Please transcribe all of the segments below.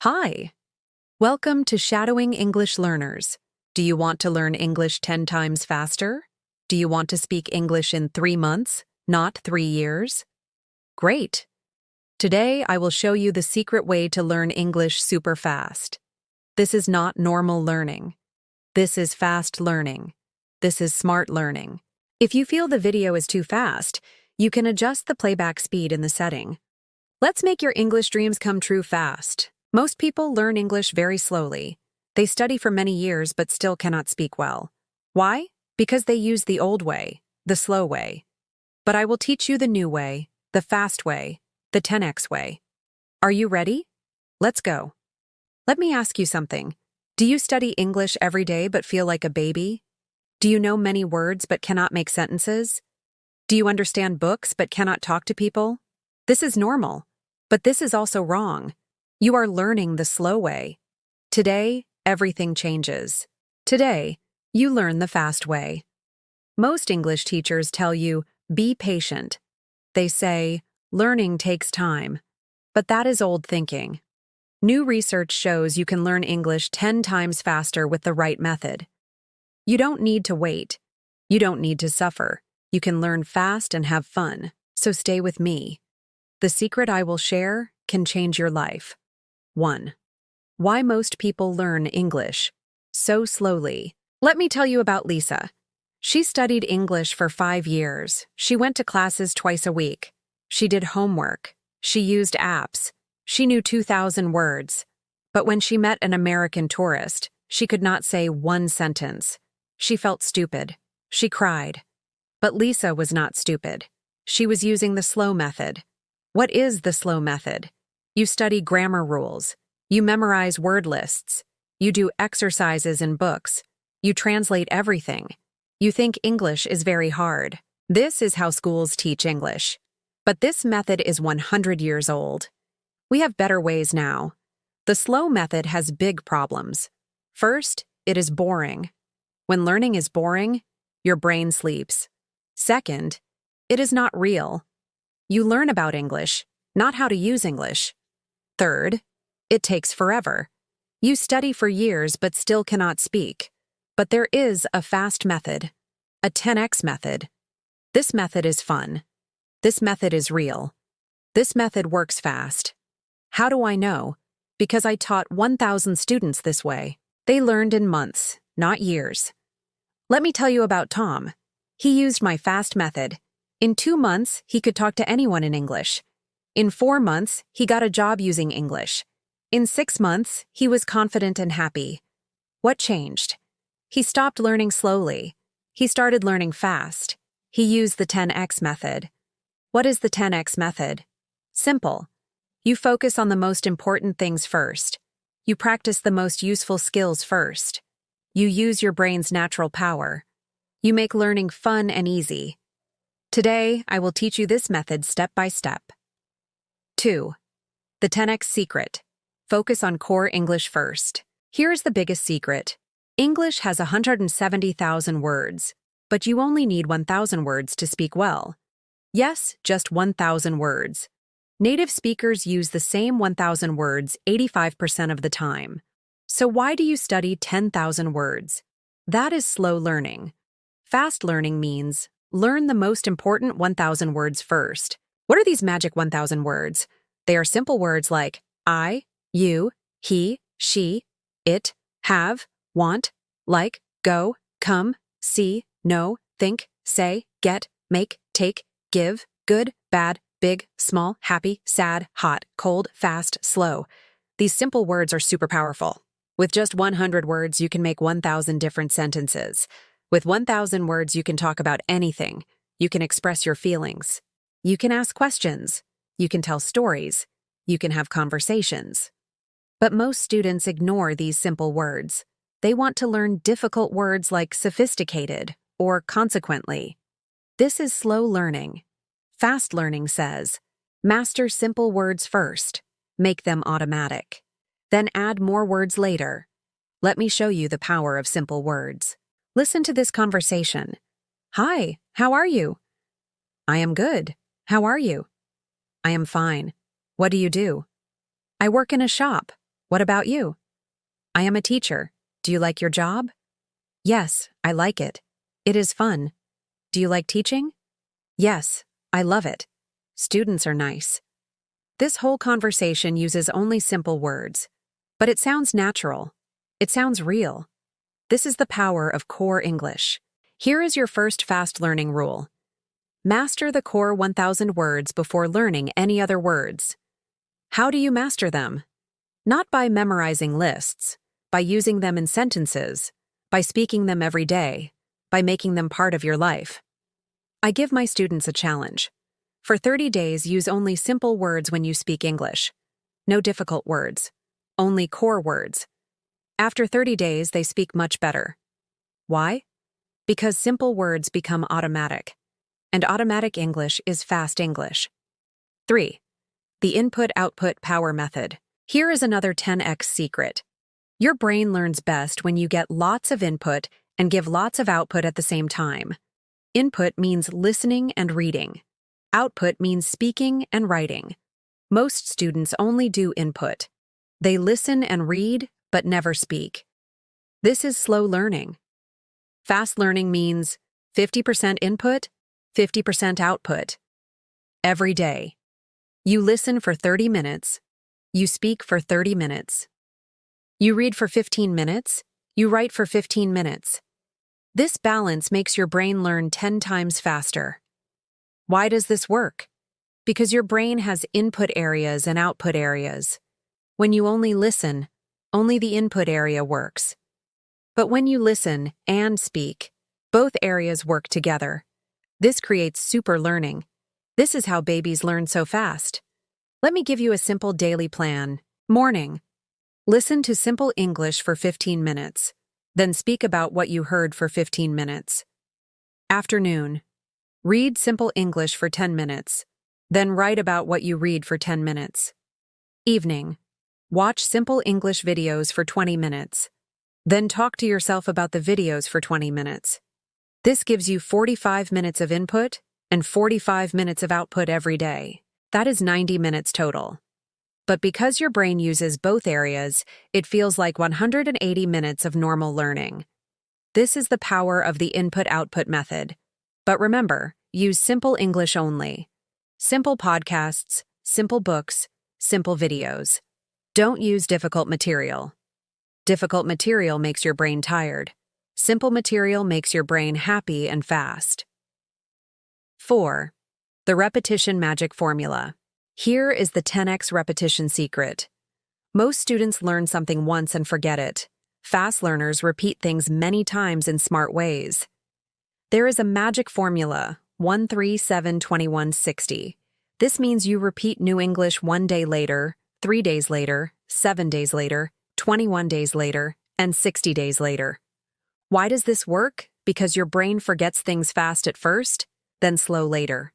Hi, welcome to Shadowing English Learners. Do you want to learn English 10 times faster? Do you want to speak English in 3 months, not 3 years? Great! Today I will show you the secret way to learn English super fast. This is not normal learning. This is fast learning. This is smart learning. If you feel the video is too fast, you can adjust the playback speed in the setting. Let's make your English dreams come true fast. Most people learn English very slowly. They study for many years but still cannot speak well. Why? Because they use the old way, the slow way. But I will teach you the new way, the fast way, the 10x way. Are you ready? Let's go. Let me ask you something. Do you study English every day but feel like a baby? Do you know many words but cannot make sentences? Do you understand books but cannot talk to people? This is normal, but this is also wrong. You are learning the slow way. Today, everything changes. Today, you learn the fast way. Most English teachers tell you, be patient. They say, learning takes time. But that is old thinking. New research shows you can learn English 10 times faster with the right method. You don't need to wait. You don't need to suffer. You can learn fast and have fun. So stay with me. The secret I will share can change your life. 1. Why most people learn English so slowly. Let me tell you about Lisa. She studied English for 5 years. She went to classes twice a week. She did homework. She used apps. She knew 2,000 words. But when she met an American tourist, she could not say one sentence. She felt stupid. She cried. But Lisa was not stupid. She was using the slow method. What is the slow method? You study grammar rules. You memorize word lists. You do exercises in books. You translate everything. You think English is very hard. This is how schools teach English. But this method is 100 years old. We have better ways now. The slow method has big problems. First, it is boring. When learning is boring, your brain sleeps. Second, it is not real. You learn about English, not how to use English. Third, it takes forever. You study for years but still cannot speak. But there is a fast method, a 10x method. This method is fun. This method is real. This method works fast. How do I know? Because I taught 1,000 students this way. They learned in months, not years. Let me tell you about Tom. He used my fast method. In 2 months, he could talk to anyone in English. In 4 months, he got a job using English. In 6 months, he was confident and happy. What changed? He stopped learning slowly. He started learning fast. He used the 10x method. What is the 10x method? Simple. You focus on the most important things first. You practice the most useful skills first. You use your brain's natural power. You make learning fun and easy. Today, I will teach you this method step by step. 2. The 10x secret. Focus on core English first. Here is the biggest secret. English has 170,000 words, but you only need 1,000 words to speak well. Yes, just 1,000 words. Native speakers use the same 1,000 words 85% of the time. So why do you study 10,000 words? That is slow learning. Fast learning means learn the most important 1,000 words first. What are these magic 1,000 words? They are simple words like I, you, he, she, it, have, want, like, go, come, see, know, think, say, get, make, take, give, good, bad, big, small, happy, sad, hot, cold, fast, slow. These simple words are super powerful. With just 100 words, you can make 1,000 different sentences. With 1,000 words, you can talk about anything. You can express your feelings. You can ask questions. You can tell stories. You can have conversations. But most students ignore these simple words. They want to learn difficult words like sophisticated or consequently. This is slow learning. Fast learning says, master simple words first. Make them automatic. Then add more words later. Let me show you the power of simple words. Listen to this conversation. Hi, how are you? I am good. How are you? I am fine. What do you do? I work in a shop. What about you? I am a teacher. Do you like your job? Yes, I like it. It is fun. Do you like teaching? Yes, I love it. Students are nice. This whole conversation uses only simple words, but it sounds natural. It sounds real. This is the power of core English. Here is your first fast learning rule. Master the core 1,000 words before learning any other words. How do you master them? Not by memorizing lists, by using them in sentences, by speaking them every day, by making them part of your life. I give my students a challenge. For 30 days, use only simple words when you speak English. No difficult words. Only core words. After 30 days, they speak much better. Why? Because simple words become automatic. And automatic English is fast English. 3. The input-output power method. Here is another 10x secret. Your brain learns best when you get lots of input and give lots of output at the same time. Input means listening and reading. Output means speaking and writing. Most students only do input. They listen and read, but never speak. This is slow learning. Fast learning means 50% input, 50% output. Every day. You listen for 30 minutes. You speak for 30 minutes. You read for 15 minutes. You write for 15 minutes. This balance makes your brain learn 10 times faster. Why does this work? Because your brain has input areas and output areas. When you only listen, only the input area works. But when you listen and speak, both areas work together. This creates super learning. This is how babies learn so fast. Let me give you a simple daily plan. Morning. Listen to simple English for 15 minutes. Then speak about what you heard for 15 minutes. Afternoon. Read simple English for 10 minutes. Then write about what you read for 10 minutes. Evening. Watch simple English videos for 20 minutes. Then talk to yourself about the videos for 20 minutes. This gives you 45 minutes of input and 45 minutes of output every day. That is 90 minutes total. But because your brain uses both areas, it feels like 180 minutes of normal learning. This is the power of the input-output method. But remember, use simple English only. Simple podcasts, simple books, simple videos. Don't use difficult material. Difficult material makes your brain tired. Simple material makes your brain happy and fast. 4. The repetition magic formula. Here is the 10x repetition secret. Most students learn something once and forget it. Fast learners repeat things many times in smart ways. There is a magic formula, 1-3-7-21-60. This means you repeat new English 1 day later, 3 days later, 7 days later, 21 days later, and 60 days later. Why does this work? Because your brain forgets things fast at first, then slow later.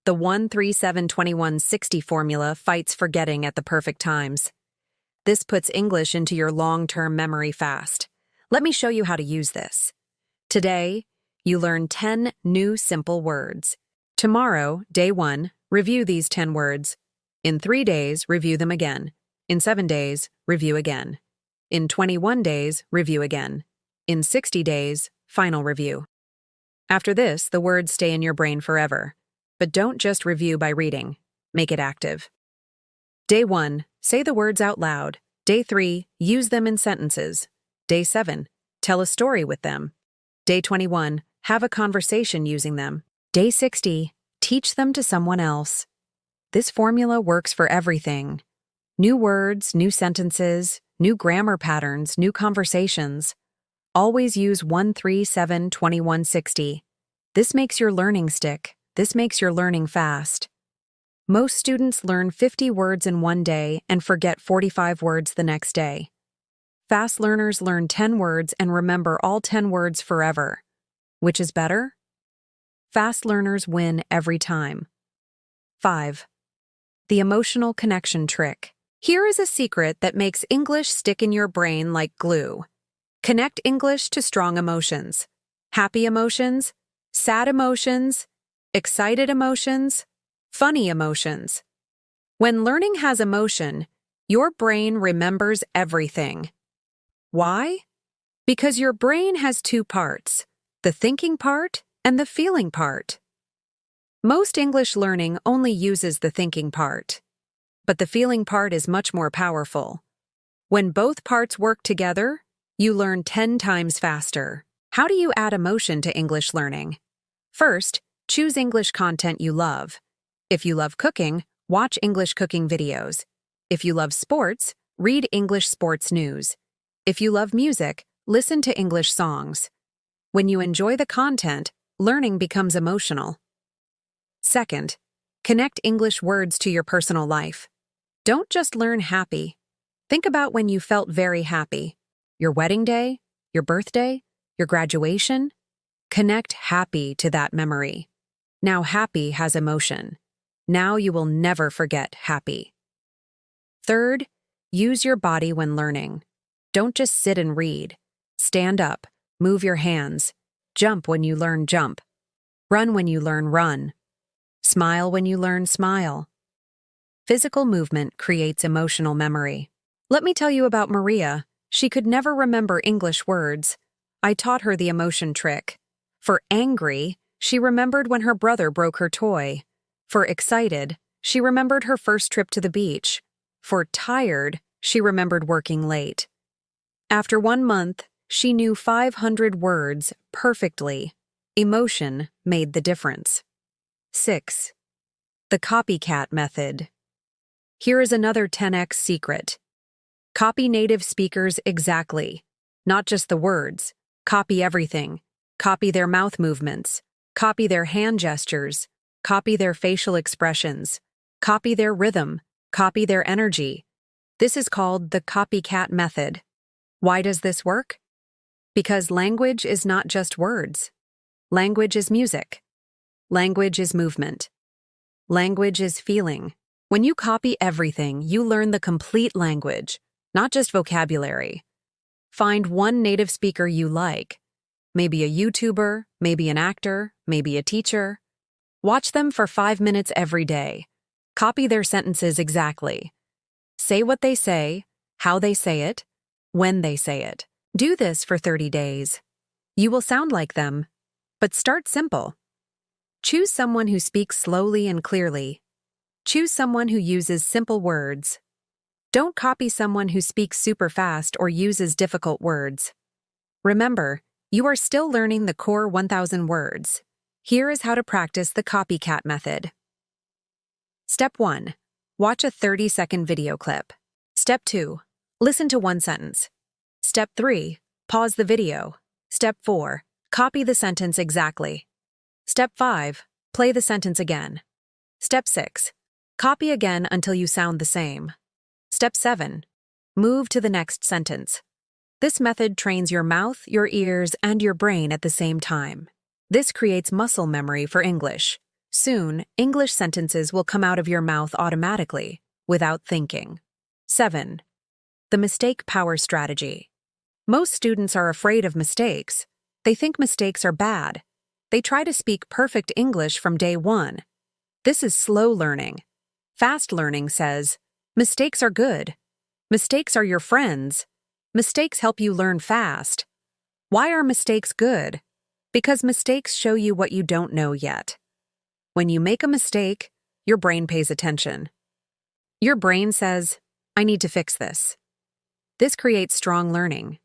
The 1-3-7-21-60 formula fights forgetting at the perfect times. This puts English into your long-term memory fast. Let me show you how to use this. Today, you learn 10 new simple words. Tomorrow, day 1, review these 10 words. In 3 days, review them again. In 7 days, review again. In 21 days, review again. In 60 days, final review. After this, the words stay in your brain forever. But don't just review by reading. Make it active. Day 1, say the words out loud. Day 3, use them in sentences. Day 7, tell a story with them. Day 21, have a conversation using them. Day 60, teach them to someone else. This formula works for everything. New words, new sentences, new grammar patterns, new conversations. Always use 1-3-7-21-60. This makes your learning stick. This makes your learning fast. Most students learn 50 words in 1 day and forget 45 words the next day. Fast learners learn 10 words and remember all 10 words forever. Which is better? Fast learners win every time. 5. The emotional connection trick. Here is a secret that makes English stick in your brain like glue. Connect English to strong emotions. Happy emotions, sad emotions, excited emotions, funny emotions. When learning has emotion, Your brain remembers everything. Why? Because your brain has two parts, the thinking part and the feeling part. Most English learning only uses the thinking part, but the feeling part is much more powerful. When both parts work together, you learn 10 times faster. How do you add emotion to English learning? First, choose English content you love. If you love cooking, watch English cooking videos. If you love sports, read English sports news. If you love music, listen to English songs. When you enjoy the content, learning becomes emotional. Second, connect English words to your personal life. Don't just learn happy. Think about when you felt very happy. Your wedding day, your birthday, your graduation. Connect happy to that memory. Now happy has emotion. Now you will never forget happy. Third, use your body when learning. Don't just sit and read. Stand up, move your hands, jump when you learn jump, run when you learn run, smile when you learn smile. Physical movement creates emotional memory. Let me tell you about Maria. She could never remember English words. I taught her the emotion trick. For angry, she remembered when her brother broke her toy. For excited, she remembered her first trip to the beach. For tired, she remembered working late. After 1 month, she knew 500 words perfectly. Emotion made the difference. 6. The Copycat Method. Here is another 10x secret. Copy native speakers exactly. Not just the words. Copy everything. Copy their mouth movements. Copy their hand gestures. Copy their facial expressions. Copy their rhythm. Copy their energy. This is called the Copycat Method. Why does this work? Because language is not just words. Language is music. Language is movement. Language is feeling. When you copy everything, you learn the complete language, not just vocabulary. Find one native speaker you like. Maybe a YouTuber, maybe an actor, maybe a teacher. Watch them for 5 minutes every day. Copy their sentences exactly. Say what they say, how they say it, when they say it. Do this for 30 days. You will sound like them, but start simple. Choose someone who speaks slowly and clearly. Choose someone who uses simple words. Don't copy someone who speaks super fast or uses difficult words. Remember, you are still learning the core 1,000 words. Here is how to practice the Copycat Method. Step 1. Watch a 30-second video clip. Step 2. Listen to one sentence. Step 3. Pause the video. Step 4. Copy the sentence exactly. Step 5. Play the sentence again. Step 6. Copy again until you sound the same. Step 7. Move to the next sentence. This method trains your mouth, your ears, and your brain at the same time. This creates muscle memory for English. Soon, English sentences will come out of your mouth automatically, without thinking. 7. The mistake power strategy. Most students are afraid of mistakes. They think mistakes are bad. They try to speak perfect English from day one. This is slow learning. Fast learning says, mistakes are good. Mistakes are your friends. Mistakes help you learn fast. Why are mistakes good? Because mistakes show you what you don't know yet. When you make a mistake, your brain pays attention. Your brain says, I need to fix this. This creates strong learning.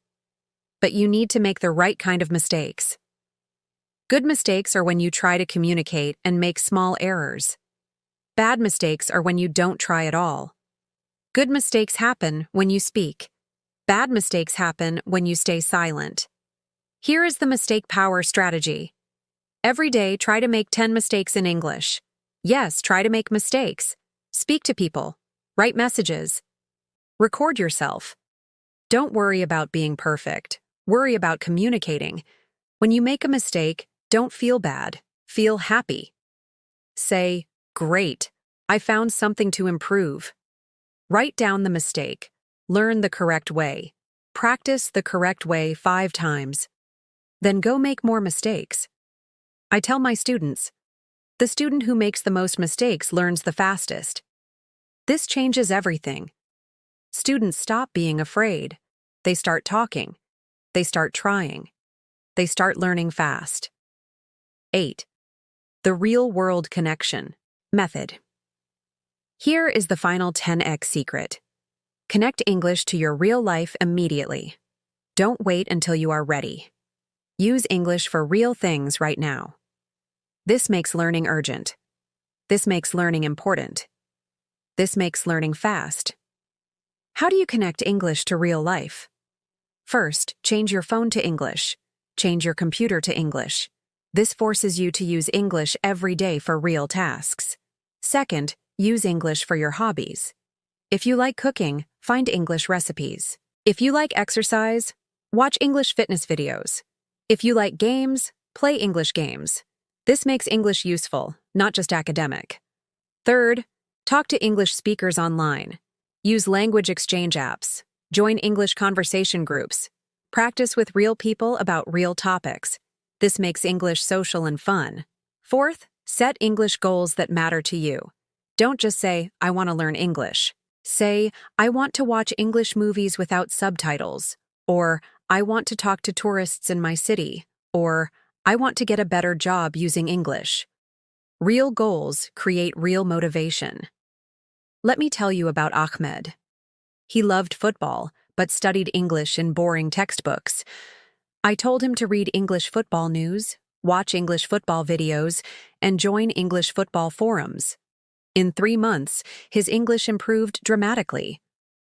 But you need to make the right kind of mistakes. Good mistakes are when you try to communicate and make small errors. Bad mistakes are when you don't try at all. Good mistakes happen when you speak. Bad mistakes happen when you stay silent. Here is the mistake power strategy. Every day, try to make 10 mistakes in English. Yes, try to make mistakes. Speak to people. Write messages. Record yourself. Don't worry about being perfect. Worry about communicating. When you make a mistake, don't feel bad. Feel happy. Say, great, I found something to improve. Write down the mistake. Learn the correct way. Practice the correct way 5 times. Then go make more mistakes. I tell my students, the student who makes the most mistakes learns the fastest. This changes everything. Students stop being afraid. They start talking. They start trying. They start learning fast. 8. The real-world connection method. Here is the final 10x secret. Connect English to your real life immediately. Don't wait until you are ready. Use English for real things right now. This makes learning urgent. This makes learning important. This makes learning fast. How do you connect English to real life? First, change your phone to English. Change your computer to English. This forces you to use English every day for real tasks. Second, use English for your hobbies. If you like cooking, find English recipes. If you like exercise, watch English fitness videos. If you like games, play English games. This makes English useful, not just academic. Third, talk to English speakers online. Use language exchange apps. Join English conversation groups. Practice with real people about real topics. This makes English social and fun. Fourth, set English goals that matter to you. Don't just say, I want to learn English. Say, I want to watch English movies without subtitles. Or, I want to talk to tourists in my city. Or, I want to get a better job using English. Real goals create real motivation. Let me tell you about Ahmed. He loved football, but studied English in boring textbooks. I told him to read English football news, watch English football videos, and join English football forums. In 3 months, his English improved dramatically.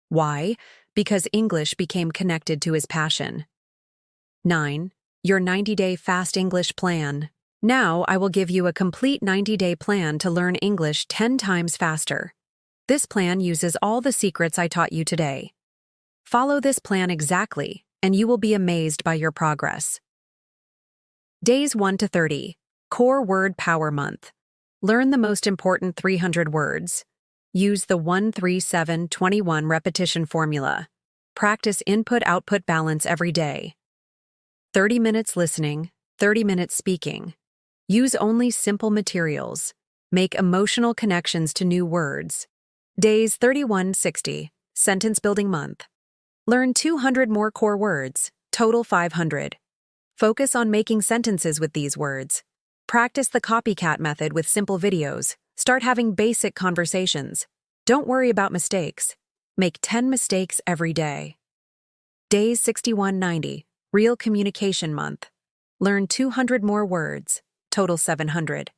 Why? Because English became connected to his passion. 9. Your 90-day fast English plan. Now I will give you a complete 90-day plan to learn English 10 times faster. This plan uses all the secrets I taught you today. Follow this plan exactly, and you will be amazed by your progress. Days 1 to 30. Core Word Power Month. Learn the most important 300 words. Use the 1-3-7-21 repetition formula. Practice input-output balance every day. 30 minutes listening, 30 minutes speaking. Use only simple materials. Make emotional connections to new words. Days 31-60. Sentence Building Month. Learn 200 more core words, total 500. Focus on making sentences with these words. Practice the Copycat Method with simple videos. Start having basic conversations. Don't worry about mistakes. Make 10 mistakes every day. Days 61-90. Real Communication Month. Learn 200 more words, total 700.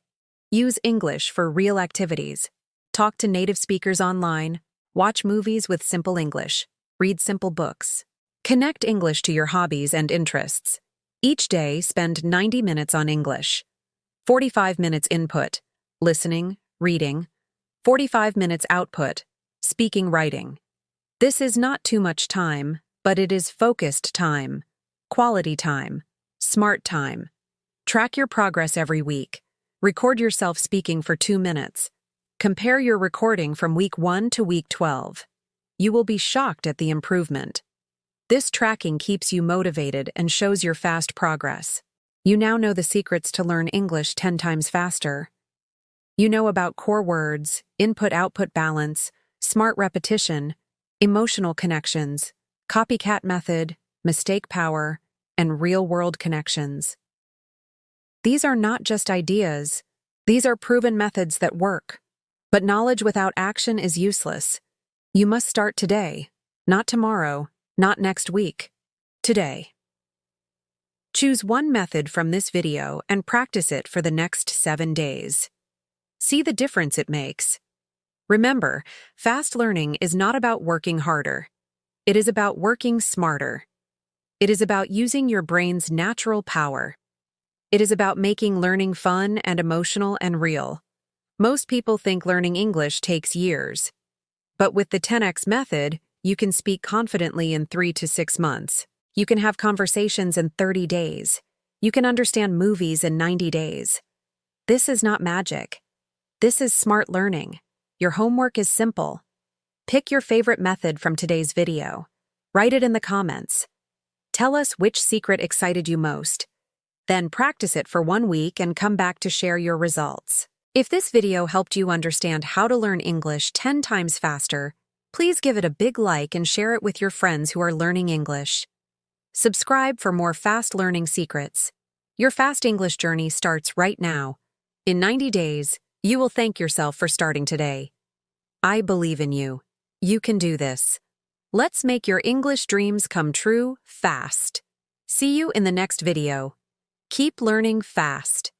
Use English for real activities. Talk to native speakers online. Watch movies with simple English. Read simple books. Connect English to your hobbies and interests. Each day, spend 90 minutes on English. 45 minutes input, listening, reading. 45 minutes output, speaking, writing. This is not too much time, but it is focused time, quality time, smart time. Track your progress every week. Record yourself speaking for 2 minutes. Compare your recording from week 1 to week 12. You will be shocked at the improvement. This tracking keeps you motivated and shows your fast progress. You now know the secrets to learn English 10 times faster. You know about core words, input-output balance, smart repetition, emotional connections, copycat method, mistake power, and real-world connections. These are not just ideas. These are proven methods that work. But knowledge without action is useless. You must start today, not tomorrow, not next week. Today. Choose one method from this video and practice it for the next 7 days. See the difference it makes. Remember, fast learning is not about working harder. It is about working smarter. It is about using your brain's natural power. It is about making learning fun and emotional and real. Most people think learning English takes years. But with the 10x method, you can speak confidently in 3 to 6 months. You can have conversations in 30 days. You can understand movies in 90 days. This is not magic. This is smart learning. Your homework is simple. Pick your favorite method from today's video. Write it in the comments. Tell us which secret excited you most. Then practice it for 1 week and come back to share your results. If this video helped you understand how to learn English 10 times faster, Please give it a big like and share it with your friends who are learning English. Subscribe for more fast learning secrets. Your fast English journey starts right now. In 90 days, you will thank yourself for starting today. I believe in you. You can do this. Let's make your English dreams come true fast. See you in the next video. Keep learning fast.